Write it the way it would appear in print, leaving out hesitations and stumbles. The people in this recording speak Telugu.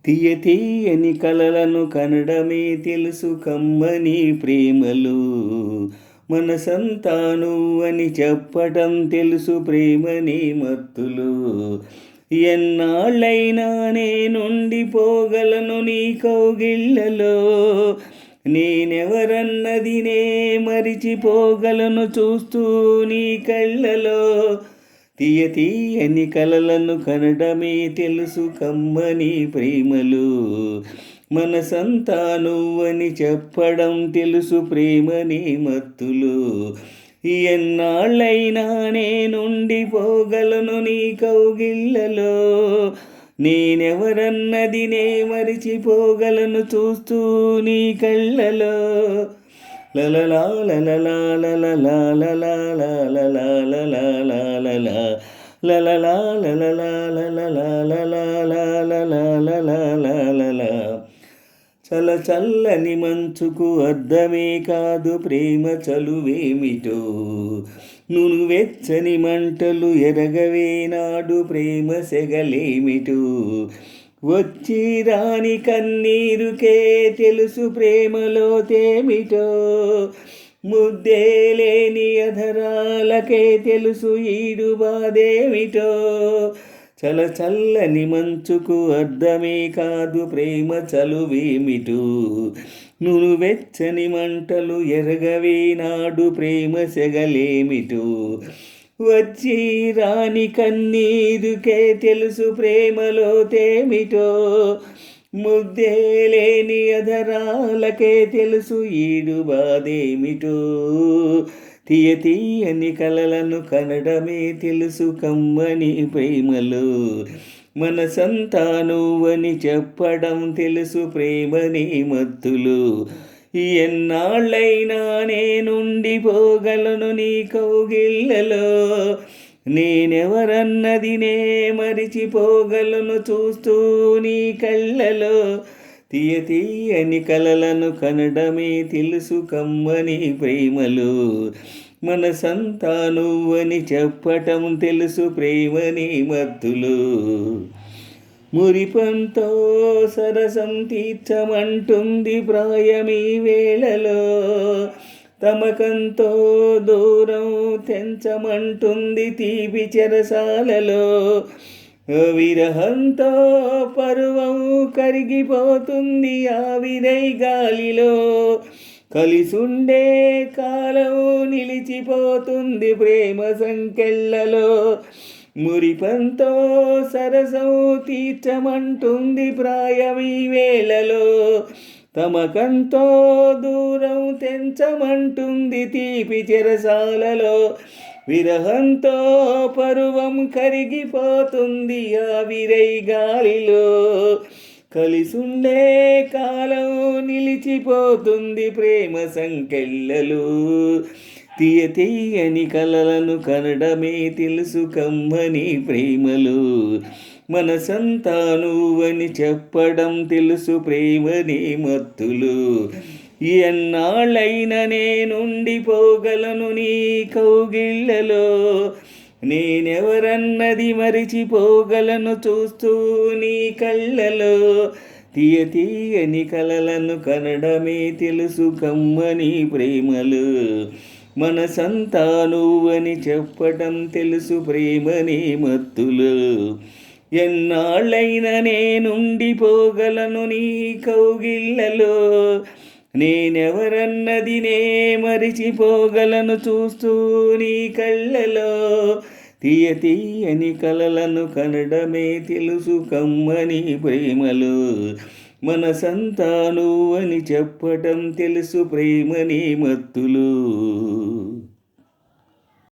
తీయ తీయని కలలను కనడమే తెలుసు కమ్మని ప్రేమలు. మనసంతా నువ్వని చెప్పటం తెలుసు ప్రేమని మత్తులు. ఎన్నాళ్ళైనా నేనుండిపోగలను నీ కౌగిళ్ళలో. నేనెవరన్నది నే మరిచిపోగలను చూస్తూ నీ కళ్ళలో. తీయ తీయని కలలను కనడమే తెలుసు కమ్మని ప్రేమలు. మనసంతా నువ్వని చెప్పడం తెలుసు ప్రేమని మత్తులు. ఎన్నాళ్ళైనా నేనుండిపోగలను నీ కౌగిళ్ళలో. నేనెవరన్నది నే మరిచిపోగలను చూస్తూ నీ కళ్ళలో. లలలా లలలా లలలా లలలా లలలా లలలా లలలా లలలా లలలా. చల చల్లని మంచుకు అర్థమే కాదు ప్రేమ చలువేమిటో. నునువెచ్చని మంటలు ఎరగవే నాడు ప్రేమ సెగలేమిటో. వచ్చి రాని కన్నీరుకే తెలుసు ప్రేమలో తేమిటో. ముద్దే లేని అధరాలకే తెలుసు ఈడు బాధేమిటో. చల చల్లని మంచుకు అర్థమే కాదు ప్రేమ చలువేమిటో. నునువెచ్చని మంటలు ఎరగవే నాడు ప్రేమ సెగలేమిటో. వచ్చి రాని కన్నీరుకే తెలుసు ప్రేమలో తేమిటో. ముద్దే లేని అధరాలకే తెలుసు ఈడు బాధేమిటో. తీయ తీయని కలలను కనడమే తెలుసు కమ్మని ప్రేమలు. మనసంతా నువ్వని చెప్పడం తెలుసు ప్రేమని మత్తులు. ఎన్నాళ్ళైనా నేనుండిపోగలను నీ కౌగిళ్ళలో. నేనెవరన్నది నే మరిచిపోగలను చూస్తూ నీ కళ్ళలో. తీయ తీయని కలలను కనడమే తెలుసు కమ్మని ప్రేమలు. మనసంతా నువ్వని చెప్పటం తెలుసు ప్రేమని మత్తులు. మురిపంతో సరసం తీర్చమంటుంది ప్రాయమీ వేళలో. తమకంతో దూరం తెంచమంటుంది తీపి చెరసాలలో. విరహంతో పరువం కరిగిపోతుంది ఆవిరై గాలిలో. కలిసుండే కాలం నిలిచిపోతుంది ప్రేమ సంకెళ్ళలో. మురిపంతో సరసం తీర్చమంటుంది ప్రాయమీ వేళలో. తమకంతో దూరం తెంచమంటుంది తీపి చెరసాలలో. విరహంతో పరువం కరిగిపోతుంది ఆవిరై గాలిలో. కలిసుండే కాలం నిలిచిపోతుంది ప్రేమ సంకెళ్ళలు. తీయ తీయని కలలను కనడమే తెలుసు కమ్మని ప్రేమలు. మనసంతా నువ్వని చెప్పడం తెలుసు ప్రేమని మత్తులు. ఎన్నాళ్ళైనా నేనుండిపోగలను నీ కౌగిళ్ళలో. నేనెవరన్నది మరిచిపోగలను చూస్తూ నీ కళ్ళలో. తీయ తీయని కలలను కనడమే తెలుసు కమ్మని ప్రేమలు. మనసంతా నువ్వని చెప్పటం తెలుసు ప్రేమని మత్తులు. ఎన్నాళ్ళైనా నేనుండిపోగలను నీ కౌగిళ్ళలో. నేనెవరన్నది నే మరిచిపోగలను చూస్తూ నీ కళ్ళలో. తీయ తీయని కలలను కనడమే తెలుసు కమ్మని ప్రేమలు. మనసంతా నువ్వని చెప్పటం తెలుసు ప్రేమని మత్తులు.